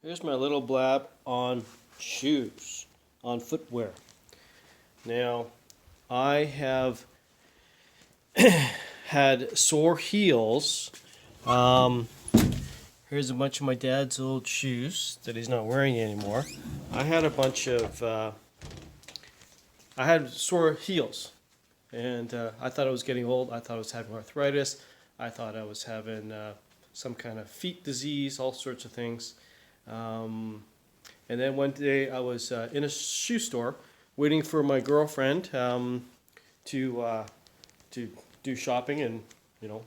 Here's my little blab on shoes, on footwear. Now, I have had sore heels. Um, Here's a bunch of my dad's old shoes that he's not wearing anymore. I had a bunch of, I had sore heels, and I thought I was getting old. I thought I was having arthritis. I thought I was having some kind of feet disease, all sorts of things. Um, And then one day I was in a shoe store waiting for my girlfriend to to do shopping, and you know,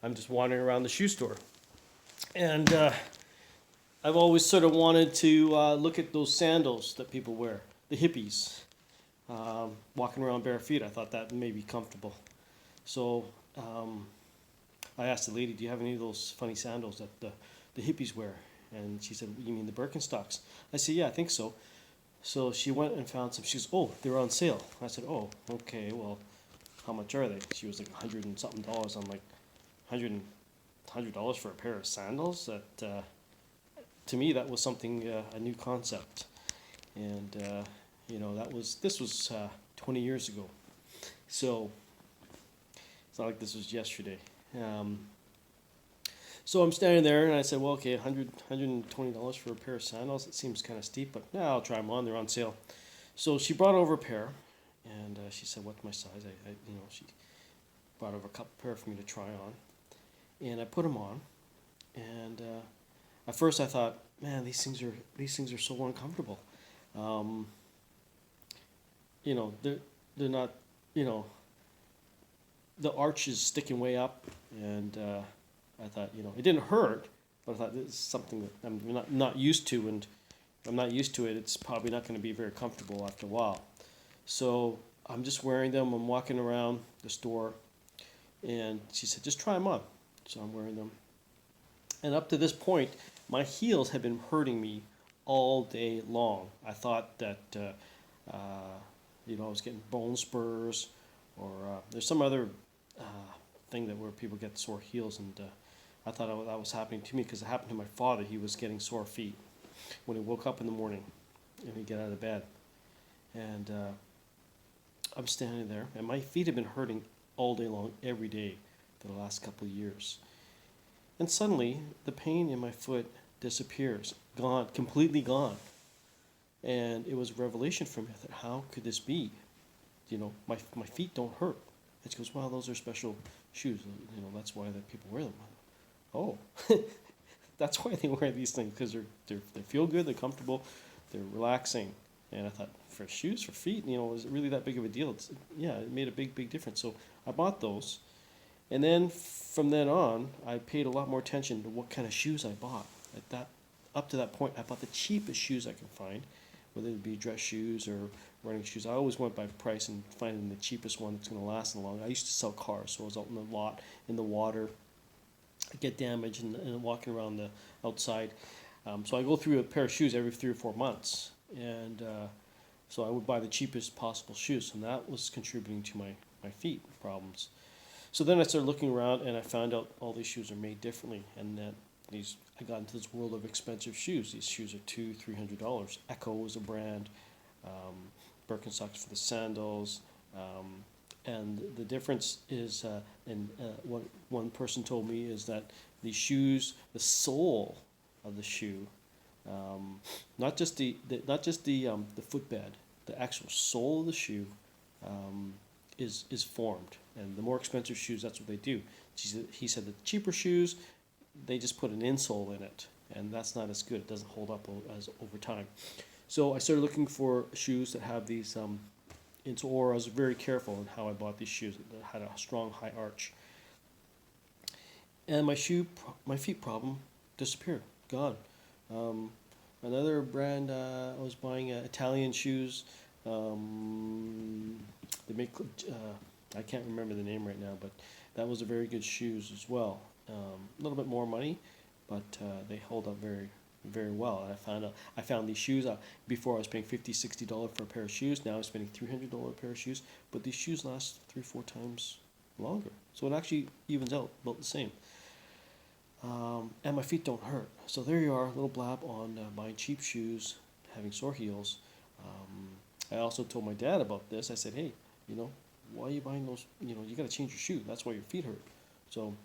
I'm just wandering around the shoe store, and I've always sort of wanted to look at those sandals that people wear, the hippies, walking around bare feet. I thought that may be comfortable, so I asked the lady, "Do you have any of those funny sandals that the hippies wear?" And she said, "You mean the Birkenstocks?" I said, "Yeah, I think so." So she went and found some shoes. "Oh, they're on sale." I said, "Oh, okay. Well, how much are they?" She was like $100 and something dollars. I'm like, $100 for a pair of sandals? That to me, that was something a new concept, and this was 20 years ago. So it's not like this was yesterday. Um, So I'm standing there and I said, well, okay, $120 for a pair of sandals. It seems kind of steep, but yeah, I'll try them on. They're on sale. So she brought over a pair, and she said, "What's my size?" She brought over a couple pair for me to try on, and I put them on. And at first I thought, man, these things are so uncomfortable. Um, they're not, you know, the arch is sticking way up, and I thought, it didn't hurt, but I thought this is something that I'm not used to, and if I'm not used to it, it's probably not going to be very comfortable after a while. So I'm just wearing them. I'm walking around the store, and she said, "Just try them on." So I'm wearing them, and up to this point, my heels have been hurting me all day long. I thought that I was getting bone spurs, or there's some other uh, thing that where people get sore heels, and I thought that was happening to me because it happened to my father. He was getting sore feet when he woke up in the morning and he'd get out of bed. And I'm standing there, and my feet have been hurting all day long, every day for the last couple of years. And suddenly, the pain in my foot disappears, gone, completely gone. And it was a revelation for me. I thought, how could this be? My feet don't hurt. And she goes, "Well, those are special shoes. That's why that people wear them." Oh, that's why they wear these things, because they feel good, they're comfortable, they're relaxing. And I thought, for shoes for feet, is it really that big of a deal? Yeah, it made a big difference. So I bought those, and then from then on, I paid a lot more attention to what kind of shoes I bought. Up to that point, I bought the cheapest shoes I could find, whether it be dress shoes or running shoes. I always went by price and finding the cheapest one that's going to last long. I used to sell cars, so I was out in the lot, in the water, get damaged and walking around the outside. So I go through a pair of shoes every 3 or 4 months, and so I would buy the cheapest possible shoes, and that was contributing to my feet problems. So then I started looking around, and I found out all these shoes are made differently, and that I got into this world of expensive shoes. These shoes are $200-300. Echo is a brand, Birkenstocks for the sandals. And the difference is, and what one person told me is that the shoes, the sole of the shoe, not just the footbed, the actual sole of the shoe, is formed. And the more expensive shoes, that's what they do. He said the cheaper shoes, they just put an insole in it, and that's not as good. It doesn't hold up as over time. So I started looking for shoes that have these. Or I was very careful in how I bought these shoes that had a strong high arch. And my feet problem disappeared, gone. Another brand, I was buying Italian shoes. They make, I can't remember the name right now, but that was a very good shoes as well. A little bit more money, but they hold up very well. And I found these shoes. Before I was paying $50-60 for a pair of shoes. Now I'm spending $300 a pair of shoes. But these shoes last 3 or 4 times longer. So it actually evens out about the same. and my feet don't hurt. So there you are, little blab on buying cheap shoes, having sore heels. I also told my dad about this. I said, hey, why are you buying those? You got to change your shoe. That's why your feet hurt. So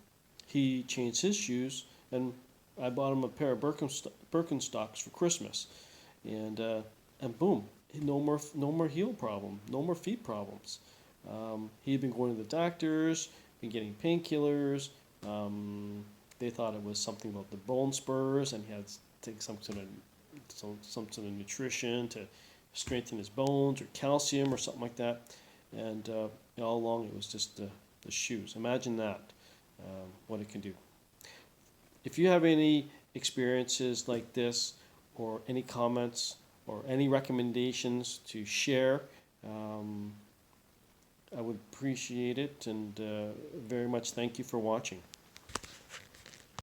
he changed his shoes, and I bought him a pair of Birkenstocks for Christmas, and boom, no more heel problem, no more feet problems. He had been going to the doctors, been getting painkillers. They thought it was something about the bone spurs, and he had to take some sort of nutrition to strengthen his bones, or calcium, or something like that. And all along, it was just the shoes. Imagine that, what it can do. If you have any experiences like this, or any comments, or any recommendations to share, I would appreciate it, and very much thank you for watching.